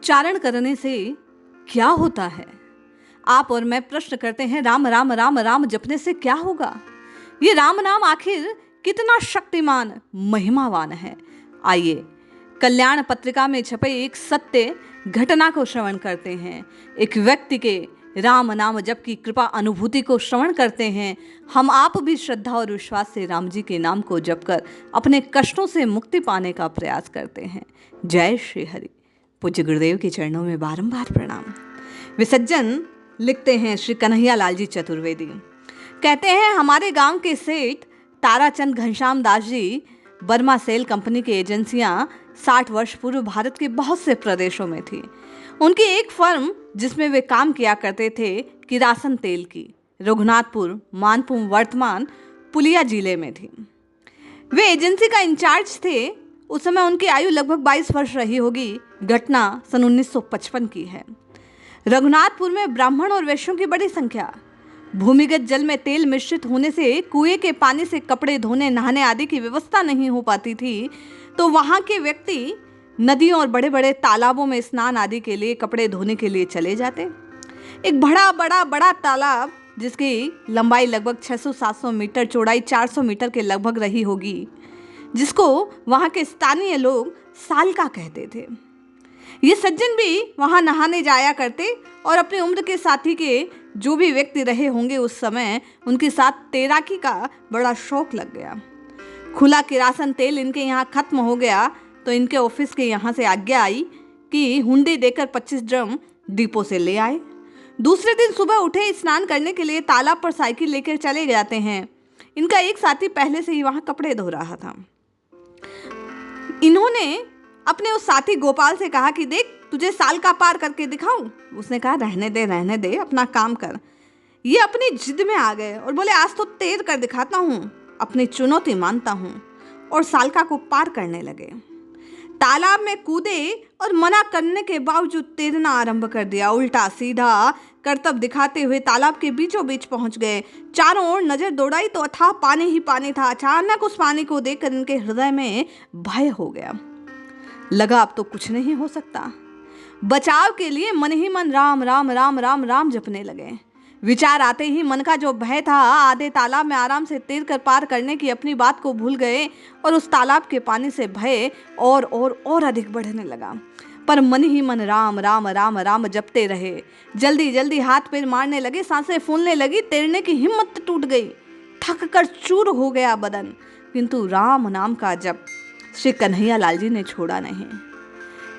उच्चारण करने से क्या होता है? आप और मैं प्रश्न करते हैं, राम राम राम राम जपने से क्या होगा? ये राम नाम आखिर कितना शक्तिमान महिमावान है। आइए कल्याण पत्रिका में छपे एक सत्य घटना को श्रवण करते हैं। एक व्यक्ति के राम नाम जप की कृपा अनुभूति को श्रवण करते हैं। हम आप भी श्रद्धा और विश्वास से राम जी के नाम को जपकर अपने कष्टों से मुक्ति पाने का प्रयास करते हैं। जय श्री हरि। पूज्य गुरुदेव के चरणों में बारंबार प्रणाम। विसज्जन लिखते हैं श्री कन्हैया लाल जी चतुर्वेदी, कहते हैं हमारे गांव के सेठ Tarachand Ghanshyam Das ji Burma cell company की एजेंसियां 60 वर्ष पूर्व भारत के बहुत से प्रदेशों में थी। उनकी एक फर्म जिसमें वे काम किया करते थे किरासन तेल की, रघुनाथपुर मानपुर वर्तमान पुलिया जिले में थी। वे एजेंसी का इंचार्ज थे। उस समय उनकी आयु लगभग 22 वर्ष रही होगी। घटना सन 1955 की है। रघुनाथपुर में ब्राह्मण और वैश्यों की बड़ी संख्या। भूमिगत जल में तेल मिश्रित होने से कुएं के पानी से कपड़े धोने नहाने आदि की व्यवस्था नहीं हो पाती थी, तो वहां के व्यक्ति नदियों और बड़े बड़े तालाबों में स्नान आदि के लिए कपड़े धोने के लिए चले जाते। एक बड़ा तालाब जिसकी लंबाई लगभग 600-700 मीटर, चौड़ाई 400 मीटर के लगभग रही होगी, जिसको वहां के स्थानीय लोग सालका कहते थे। ये सज्जन भी वहां नहाने जाया करते और अपनी उम्र के साथी के जो भी व्यक्ति रहे होंगे उस समय उनके साथ तैराकी का बड़ा शौक लग गया। खुला किरासन तेल इनके यहाँ खत्म हो गया तो इनके ऑफिस के यहाँ से आज्ञा आई कि हुंडी देकर 25 ड्रम डिपो से ले आए। दूसरे दिन सुबह उठे, स्नान करने के लिए तालाब पर साइकिल लेकर चले जाते हैं। इनका एक साथी पहले से ही वहां कपड़े धो रहा था। इन्होंने अपने उस साथी गोपाल से कहा कि देख, तुझे साल का पार करके दिखाऊं। उसने कहा रहने दे, अपना काम कर। ये अपनी जिद में आ गए और बोले आज तो तैर कर दिखाता हूं, अपनी चुनौती मानता हूं, और सालका को पार करने लगे। तालाब में कूदे और मना करने के बावजूद तैरना आरंभ कर दिया। उल्टा सीधा करतब दिखाते हुए तालाब के बीचों बीच पहुंच गए। चारों ओर नजर दौड़ाई तो अथाह पानी ही पानी था। अचानक उस पानी को देखकर इनके हृदय में भय हो गया। लगा अब तो कुछ नहीं हो सकता। बचाव के लिए मन ही मन राम राम राम राम राम जपने लगे। विचार आते ही मन का जो भय था आधे तालाब में आराम से तैर कर पार करने की अपनी बात को भूल गए और उस तालाब के पानी से भय और अधिक बढ़ने लगा। पर मन ही मन राम राम राम राम जपते रहे। जल्दी जल्दी हाथ पैर मारने लगे, सांसें फूलने लगी, तैरने की हिम्मत टूट गई, थक कर चूर हो गया बदन। किंतु राम नाम का जप श्री कन्हैया लाल जी ने छोड़ा नहीं।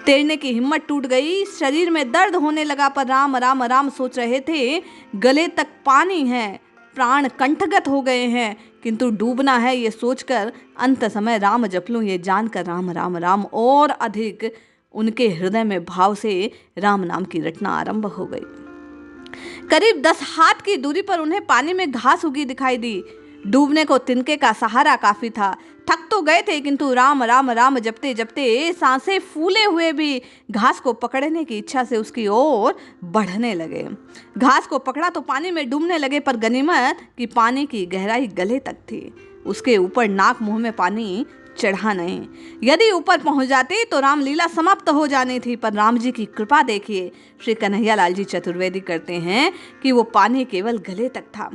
तैरने की हिम्मत टूट गई, शरीर में दर्द होने लगा, पर राम राम राम सोच रहे थे। गले तक पानी है, प्राण कंठगत हो गए हैं, किंतु डूबना है ये सोचकर अंत समय राम जप लूं ये जानकर राम राम राम और अधिक उनके हृदय में भाव से राम नाम की रटना आरंभ हो गई। करीब 10 हाथ की दूरी पर उन्हें पानी में घास उगी दिखाई दी। डूबने को तिनके का सहारा काफी था। थक तो गए थे, किंतु राम राम राम जपते जपते सांसें फूले हुए भी घास को पकड़ने की इच्छा से उसकी ओर बढ़ने लगे। घास को पकड़ा तो पानी में डूबने लगे, पर गनीमत कि पानी की गहराई गले तक थी। उसके ऊपर नाक मुंह में पानी चढ़ा नहीं। यदि ऊपर पहुंच जाते तो रामलीला समाप्त हो जानी थी, पर राम जी की कृपा देखिए। श्री कन्हैया लाल जी चतुर्वेदी करते हैं कि वो पानी केवल गले तक था।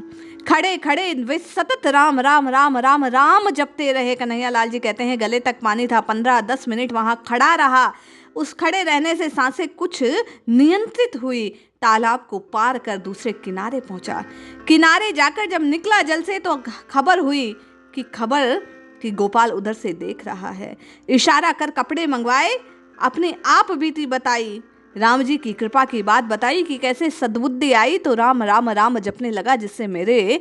खड़े खड़े वे सतत राम राम राम राम राम जपते रहे। कन्हैया लाल जी कहते हैं गले तक पानी था। 15-10 मिनट वहां खड़ा रहा। उस खड़े रहने से सांसें कुछ नियंत्रित हुई। तालाब को पार कर दूसरे किनारे पहुंचा। किनारे जाकर जब निकला जल से तो खबर हुई कि गोपाल उधर से देख रहा है। इशारा कर कपड़े मंगवाए, अपनी आप बीती बताई, राम जी की कृपा की बात बताई कि कैसे सद्बुद्धि आई तो राम राम राम जपने लगा, जिससे मेरे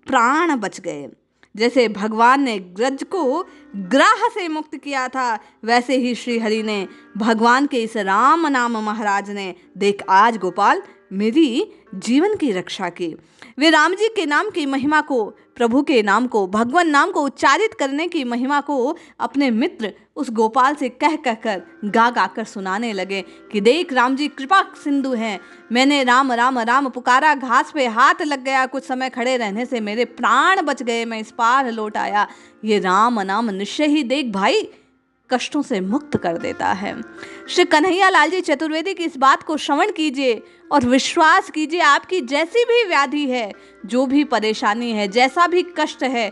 प्राण बच गए। जैसे भगवान ने ग्रज को ग्राह से मुक्त किया था, वैसे ही श्री हरि ने भगवान के इस राम नाम महाराज ने देख आज गोपाल मेरी जीवन की रक्षा की। वे राम जी के नाम की महिमा को, प्रभु के नाम को, भगवान नाम को उच्चारित करने की महिमा को अपने मित्र उस गोपाल से कह कर गा कर सुनाने लगे कि देख राम जी कृपा सिंधु हैं। मैंने राम राम राम पुकारा, घास पे हाथ लग गया, कुछ समय खड़े रहने से मेरे प्राण बच गए, मैं इस पार लौट आया। ये राम नाम निश्चय ही देख भाई कष्टों से मुक्त कर देता है। श्री कन्हैया लाल जी चतुर्वेदी की इस बात को श्रवण कीजिए और विश्वास कीजिए, आपकी जैसी भी व्याधि है, जो भी परेशानी है, जैसा भी कष्ट है,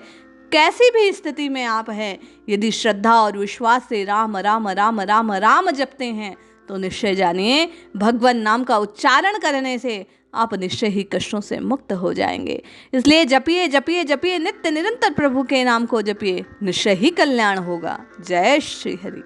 कैसी भी स्थिति में आप हैं, यदि श्रद्धा और विश्वास से राम राम राम राम राम जपते हैं तो निश्चय जानिए भगवान नाम का उच्चारण करने से आप निश्चय ही कष्टों से मुक्त हो जाएंगे। इसलिए जपिए जपिए जपिए, नित्य निरंतर प्रभु के नाम को जपिए, निश्चय ही कल्याण होगा। जय श्री हरि।